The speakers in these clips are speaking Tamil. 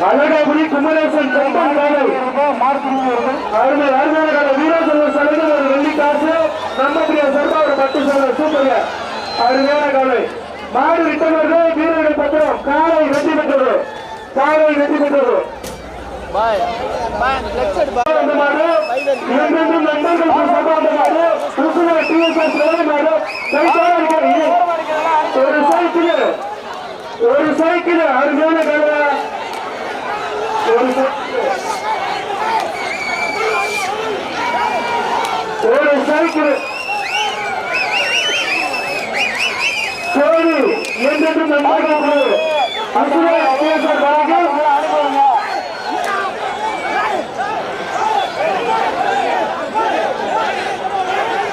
அழகாபுரி குமரேசன் கம்பன் காலை அருமை அருமையான காலை வீரசெல்வ சலகம் ஒரு வெள்ளி காசு நம்ம சர்மா ஒரு 10 சதவீதம் சூப்பர் அருமையான காலை மாடு விட்டவர்கள் வீரர்கள் பத்திரம் காலை வெற்றி பெற்றது காலை வெற்றி பெற்றது ஒரு சைக்கிள் அருமையான காலை ஒரு சைக்கிள் கோடி என்றென்றும் நன்றாக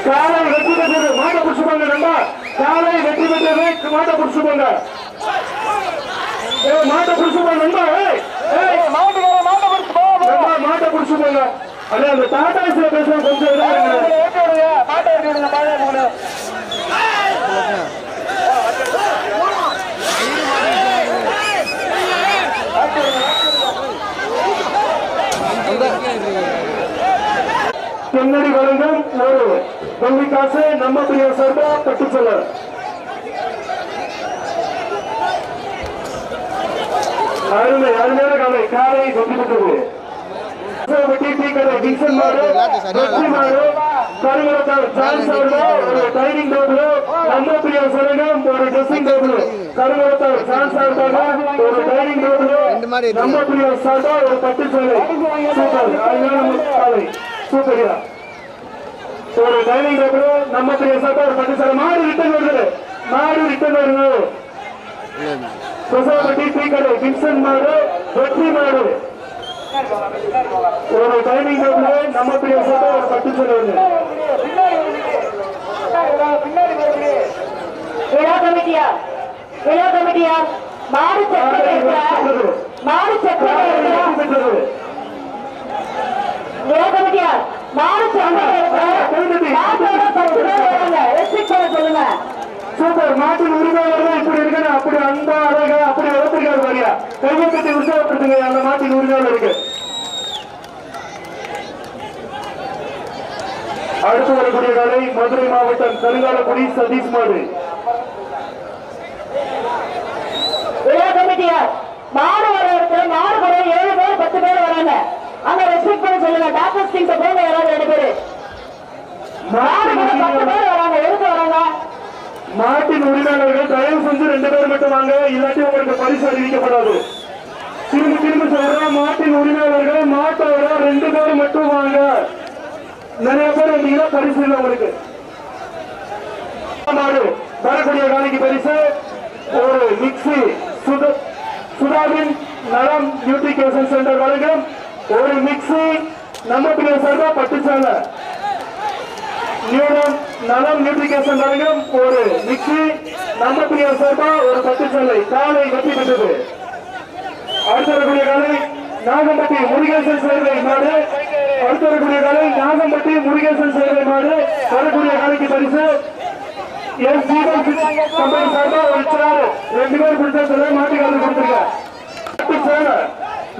காலை வெற்றி பெற்றது மாட்ட புடிச்சுப்பாங்க நண்பா காலை வெற்றி பெற்றது மாட்ட புடிச்சுப்பாங்க மாட்ட புடிச்சுப்பாங்க நண்பா மாட்ட புடிச்சுப்பாங்க அல்ல அந்த டாடா சில பேச கொஞ்சம் பின்னணி வழங்கும் ஒரு வெள்ளி காசு நம்ம பிரியா சார்பா பட்டு சொல்ல அருமை அருமையான காலை காலை வெற்றி பெற்றது டைனிங் டேபிள் நம்ம பிரியா சரகம் ஒரு ட்ரெஸ்ஸிங் டேபிள் கருமரத்தார் சான்ஸ் ஒரு டைனிங் டேபிள் நம்ம பிரியா சார்பா ஒரு பட்டு சேலை சூப்பர் அருமையான காலை சூப்பரியா ஒரு டைனிங் டேபிள் நம்ம பிரியா சார்பா ஒரு பட்டு சேலை மாடு ரிட்டர்ன் வருது சொசைட்டி டீ கடை வின்சன் மாடு வெற்றி மாடு ஒரு டைனிங் டேபிள் நம்ம பிரியா சார்பா ஒரு பட்டு சேலை வருது மாடு சூப்பர் மாட்டின் உரிமையாளர்கள் இப்படி இருக்கணும் அப்படி அந்த அழகா அப்படி வளர்த்துருக்காரு பாரியா கையை கட்டி உற்சாகப்படுத்துங்க அந்த மாட்டின் உரிமையாளருக்கு அடுத்து வரக்கூடிய காலை மதுரை மாவட்டம் கருங்காலக்குடி சதீஷ் மாடு மாடு வர இடத்துல மாடு வர 7 பேர் 10 பேர் வராங்க அங்க ரெஸ்ட்ரிக்ட் பண்ண சொல்லுங்க டாக்டர் ஸ்டீம் போங்க யாராவது 2 பேரு மாடு 10 பேர் வராங்க எதுக்கு வராங்க மாட்டின் உரிமையாளர்கள் தயவு செஞ்சு 2 பேர் மட்டும் வாங்க இல்லாட்டி உங்களுக்கு பரிசு அறிவிக்கப்படாது திரும்ப சொல்ற மாட்டின் உரிமையாளர்கள் மாட்டை வர 2 பேர் மட்டும் வாங்க நிறைய பேர் வந்தீங்கன்னா பரிசு இல்லை உங்களுக்கு மாடு வரக்கூடிய காலைக்கு பரிசு ஒரு மிக்சி சுதாவின் நலம் நியூட்ரிகேஷன் சென்டர் வழங்கும் ஒரு மிக்சி நம்ம பிரிவு சார்பா பட்டு சேலை நலம் நியூட்ரிகேஷன் வழங்கும் ஒரு மிக்சி நம்ம பிரிவு சார்பா ஒரு பட்டு சேலை காலை வெற்றி பெற்றது அடுத்த வரக்கூடிய காலை நாகம்பட்டி முருகேசன் சேர்வை மாடு அடுத்த வரக்கூடிய காலை நாகம்பட்டி முருகேசன் சேர்வை மாடு வரக்கூடிய காலைக்கு பரிசு கம்பெனி சார்பா ஒரு சேர் 2 பேர் கொடுத்ததுல மாட்டுக்காரர் கொடுத்துருக்க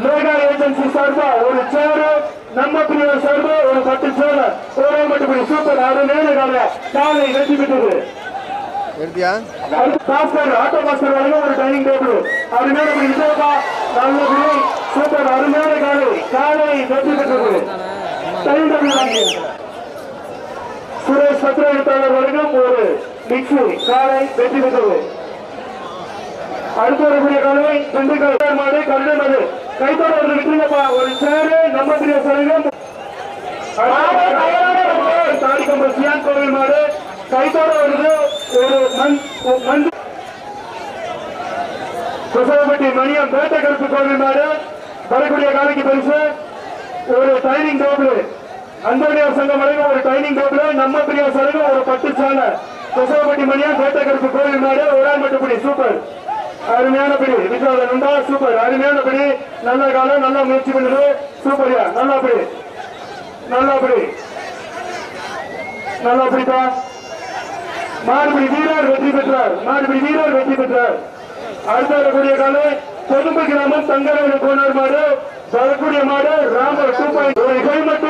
லோகா ஏஜென்சி சார்பா ஒரு சேரு நம்ம பிரிவு சார்பா ஒரு 10 சேர் ஒரே மட்டும் சூப்பர் அருமையான காலை காலை வெற்றி பெற்றது ஆட்டோ மாஸ்டர் வழங்க ஒரு டைனிங் டேபிள் அருமையான நல்ல சூப்பர் அருமையான காலை காலை வெற்றி பெற்றது டைனிங் டேபிள் சுரேஷ் பத்திர எழுத்தாளர் வழங்கும் ஒரு மிக்சி காலை வெற்றி பெற்றது அடுத்து வரக்கூடிய காலை திண்டுக்கல் மாடு கருணை மாடு கைத்தோட ஒரு விட்டுருங்கப்பா ஒரு சேரு நம்ம பிரிவு சரகம் தாடிக்கம்பல் சியான் கோவில் மாடு கைத்தோட வருது ஒரு குசவப்பட்டி மணியம் பேட்டை கருப்பு கோவில் மாடு வரக்கூடிய காலைக்கு பரிசு ஒரு டைனிங் டேபிள் அன்போனியார் சங்கம் வரைக்கும் ஒரு டைனிங் டேபிள் நம்ம பிரிவு சரகம் ஒரு 10 சேலை குசவப்பட்டி மணியம் பேட்டை கருப்பு கோவில் மாடு ஒரு ஆள் மட்டும் சூப்பர் அருமையான பிடி விசால நண்டா சூப்பர் அருமையான பிடி நல்ல காலம் நல்லா முயற்சி பண்ணுது சூப்பரியா நல்லா பிடி நல்லா பிடிப்பா மாடுபிடி வீரர் வெற்றி பெற்றார் அடுத்த வரக்கூடிய காலை கொழும்பு கிராமம் தங்கரவன கோனார் மாடு வரக்கூடிய மாடு ராமர் 2.0 ஒரு ஹெல்மெட்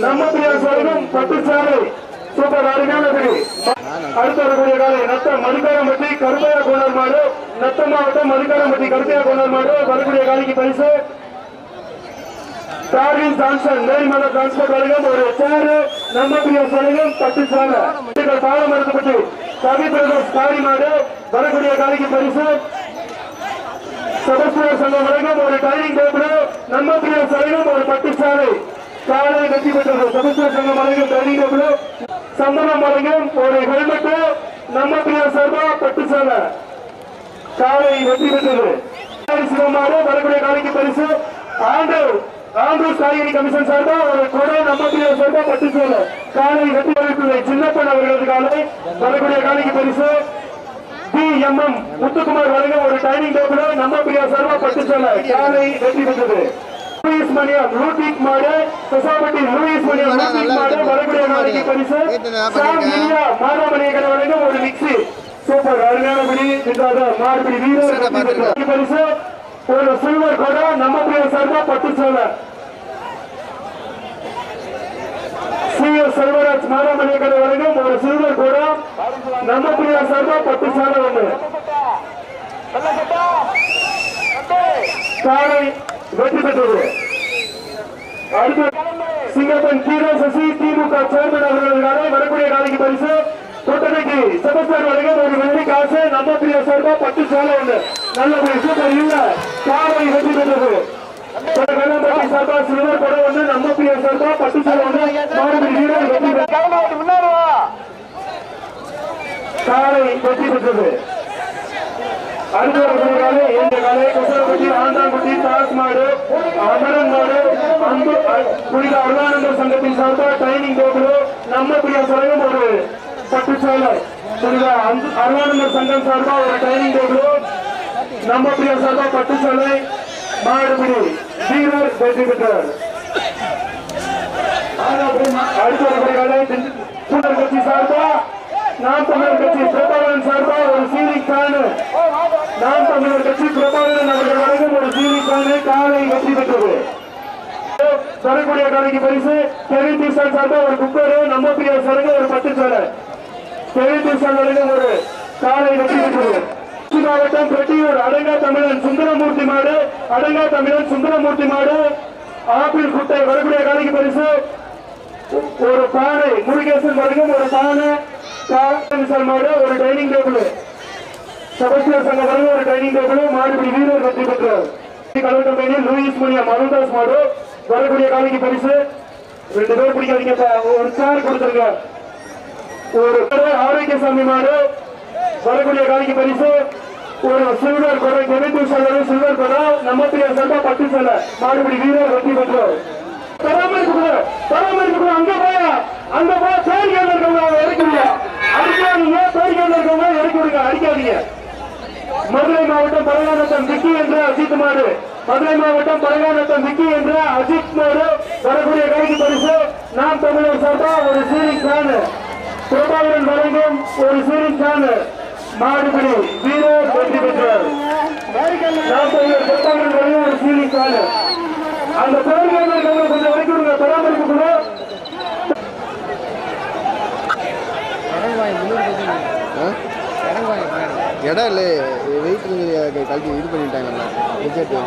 நம்ம பிரியாசம் பட்டுச்சாலை சூப்பர் அருமையான பிடி. அடுத்து வரக்கூடிய காலை நத்தம் மதுக்காரம்பட்டி கருப்பையா கோனார் மாடு நத்தம் மாவட்டம் மதுக்காரம்பட்டி கருப்பையா கோனார் மாடு வரக்கூடிய காலைக்கு பரிசு டார்வின் ஜான்சன் மேரிமலை டிரான்ஸ்போர்ட் வழங்கும் ஒரு சேர் நம்ம பிரியாசம் பட்டுச்சாலை பாலம் எடுத்துப்பட்டு கவி பிரதேஷ் காரி மாடு வரக்கூடிய காலைக்கு பரிசு சபஸ்திர சங்கம் வழங்கும் ஒரு டைனிங் டேபிள் நம்ம பிரியாசம் ஒரு பட்டுச்சாலை காலை வெற்றி பெற்றது. சபஸ்திர சங்கம் வழங்கும் டைனிங் டேபிள் சந்தனம் வழங்கும் ஒரு ஹெல்மெட் நம்ம பிரியாசம் பட்டுச்சாலை காலை வெற்றி பெற்றது. சிவமாறு வரக்கூடிய காலைக்கு பரிசு ஆண்டூர் காய்கறி கமிஷன் சார்பா ஒரு கொடை நம்ம பிரியாசம் பட்டுச்சாலை காலை வெற்றி பெற்றது. சின்னப்பன் அவர்களது காலை வரக்கூடிய காலைக்கு பரிசு BMM முத்துக்குமார் வழங்க ஒரு டைனிங் டேபிள் நம்ம பிரியாசம் பட்டுச்சாலை காலை வெற்றி பெற்றது. லூயிஸ் மணியா லூட்டிக் மாடு சொசைட்டி லூயிஸ் மணியா லூட்டிக் மாடு வரக்கூடிய காலைக்கு பரிசு சாம் மினியா மாரமணிய கடை வழங்க ஒரு மிக்ஸி சூப்பர் அருமையான பிடி இல்லாத மார்பிடி வீரர் பரிசு ஒரு சில்வர் கூட நம்ம பிரியாசம் பட்டுச்சாலை CS செல்வராஜ் மாரமணிய கடை வழங்கும் ஒரு சில்வர் கூட நம்ம பிரியாசம் பட்டுச்சாலை ஒன்று காலை வெற்றி பெற்றது. அடுத்து சிங்கப்பன் கீரோ சசி திமுக சேர்மன் அவர்களுக்காக வரக்கூடிய காலைக்கு பரிசு தொட்டனைக்கு செபஸ்டியன் வழங்கும் ஒரு வெள்ளி காசு நம்ம பிரியாசம் பட்டுச்சாலை ஒன்று நல்ல சூப்பர் இல்ல காலை வெற்றி பெற்றது. சார்பா சில்வர் கூட ஒன்று நம்ம பிரியாசம் பட்டுச்சாலை ஒன்று மாறுபடி வீரர் வெற்றி பெற்றது. காலை வெற்றி பெற்றது. அடுத்த காலை கொசரப்பட்டி ஆண்டாங்குட்டி தாஸ் மாடு அமரன் மாடு புனித அருளானந்தர் சங்கத்தின் சார்பா டைனிங் டேபிள் நம்ம பிரியாசம் ஒரு பட்டுச்சாலை புனித அருளானந்தர் சங்கம் சார்பா ஒரு டைனிங் டேபிள் நம்ம பிரியாசம் பட்டுச்சாலை மாடுபிடி வீரர் வெற்றி பெற்றார். அடுத்த காலை கட்சி சார்பா நாம் தமிழர் கட்சி பிரபாகரன் சார்பா ஒரு சீலிங் ஃபேன் நாம் தமிழர் கட்சி பிரபாகரன் அவர்கள் வழங்கும் ஒரு சீலிங் ஃபேன் காலை வெற்றி பெற்றது. வரக்கூடிய காலைக்கு பரிசு கெவின் தீசான் சார்பா ஒரு குக்கர் நம்ம பிரியாசம் ஒரு பட்டுச்சாலை கெவின் தீசான் வழங்கும் ஒரு காலை வெற்றி பெற்றது. மாவட்டம் பெட்டியூர் அடங்கா தமிழன் சுந்தரமூர்த்தி மாடு அடங்கா தமிழன் சுந்தரமூர்த்தி மாடு ஆப்பிள் குட்டை வரக்கூடிய காலைக்கு பரிசு ஒரு பானை முருகேசன் வழங்கும் ஒரு பானை மாடு ஒரு டைனிங் டேபிள் சபஸ்டியர் சங்கம் வழங்கும் ஒரு டைனிங் டேபிள் மாடுபிடி வீரர் வெற்றி பெற்றார். கலவட்டம்பேனியில் லூயிஸ் மணியா மருந்தாஸ் மாடு வரக்கூடிய காலைக்கு பரிசு 2 பேர் பிடிக்காதீங்க ஒரு சேர் கொடுத்துருங்க. ஒரு ஆரோக்கியசாமி மாடு வரக்கூடிய காலைக்கு பரிசு ஒரு சில்வர் கொடை சில்வர் கொடை நம்ம பிரியாசம் பட்டுச்சாலை மாடுபிடி வீரர் வெற்றி பெற்றார். பராமரிப்பு அங்க போய் பேரிகள் இருக்கவங்க இறக்குங்க அடிக்காதீங்க பேரிகள் இருக்கவங்க இறக்கி விடுங்க அடிக்காதீங்க. மதுரை மாவட்டம் பரகாநத்தம் விக்கி என்ற அஜித் மாடு மதுரை மாவட்டம் பரகாநத்தம் விக்கி என்ற அஜித் மாடு வரக்கூடிய காலைக்கு பரிசு நாம் தமிழர் சார்பா ஒரு சீலிங் ஃபேன் பிரபாகரன் வழங்கும் ஒரு சீலிங் ஃபேன் மாடுபிடி வீரர் வெற்றி பெற்றார். நாம் தமிழர் பிரபாகரன் வழங்கும் ஒரு சீலிங் ஃபேன் அந்த பேர்கள் கொஞ்சம் இறக்கி விடுங்க பராமரிப்பு கூட இடம் இல்லை வெயிட் கல்வி இது பண்ணிட்டாங்கல்ல விஜெட்டு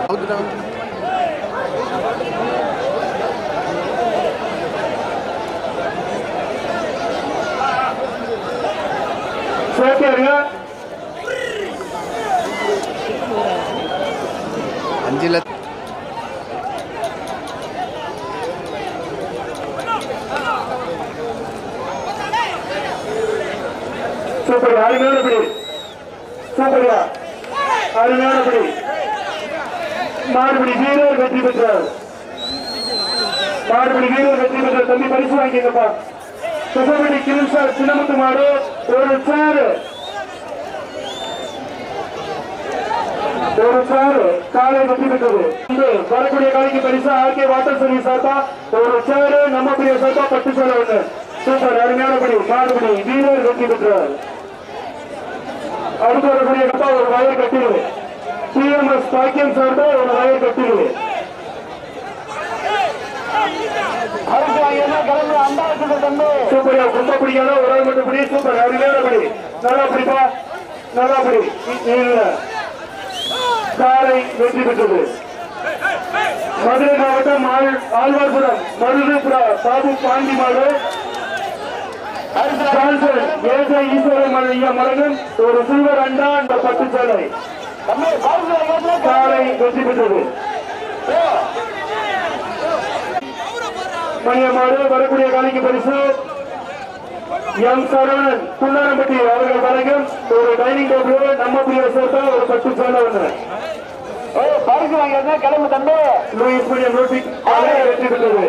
அவுத்துட்டாங்க. சேர்த்தியாருங்க 5 லட்சம் சூப்பர் அருமையான பிடி சூப்பர்யா அருமையான பிடி மாடுபிடி வீரர் வெற்றி பெற்றார். மாடுபிடி வீரர் வெற்றி பெற்ற தம்பி பரிசு வாங்கிங்கப்பா. சொசைட்டி கிருஷ்ணர் சின்னமுத்து மாடு ஒரு சேர் காலை வெற்றி பெற்றது. வரக்கூடிய காலைக்கு பரிசு ஆர்கே வாட்டர் சர்வீஸ் சார்பா ஒரு சேர் நம்ம பிரியா சார்பா பட்டுச்சாலை ஒன்று சூப்பர் அருமையான படி மாடுபிடி வீரர் வெற்றி பெற்றார். அடுத்து வரக்கூடிய கப்பா ஒரு வயர் கட்டிடுது. டிஎம்எஸ் பாக்கியம் சார்ந்த ஒரு வயர் கட்டிடுது. சூப்பரியா ரொம்ப பிடிக்காத ஒரு ஆள் மட்டும் பிடி. சூப்பர் அருமையான படி. நல்லா பிடிப்பா, நல்லா பிடி. இல்ல காரை வெற்றி பெற்றது. மதுரை மாவட்டம் ஆழ்வார்புரம் மருதுபுரா பாபு பாண்டி மாடு ஈஸ்வரன் மலகன் ஒரு சில்வர் அண்டா அந்த பட்டு சேலை காரை வெற்றி பெற்றது. மையமாடு வரக்கூடிய காலைக்கு பரிசு எம் சரவணன் புல்லாரம்பட்டி அவர்கள் வழங்கும் ஒரு டைனிங் டேபிள் நம்ம பிரியா சேர்த்தா ஒரு பட்டு சேலை ஒன்று பரிசு வாங்கியிருந்தா கிளம்பு தம்பி. லூயிஸ் மீடியம் ரோட்டிக் வெற்றி பெற்றது.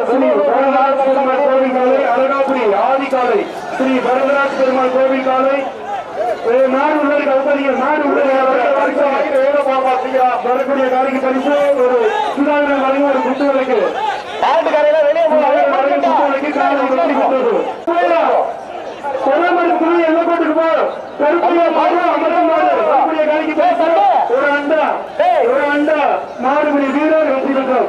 ஸ்ரீ வரதராஜ் பெருமாள் கோவில் காலை அழகாபுரி ஆதி காலை ஸ்ரீ வரதராஜ் பெருமாள் கோவில் காலை நாடு உள்ளது கௌதரிகள் நாடு உள்ளது வரக்கூடிய காலைக்கு பரிசு ஒரு சுதாகரன் வழங்கும் ஒரு குத்து விளக்கு ஒரு அண்டா மாடுபடி வீரர் வெற்றி பெற்றார்.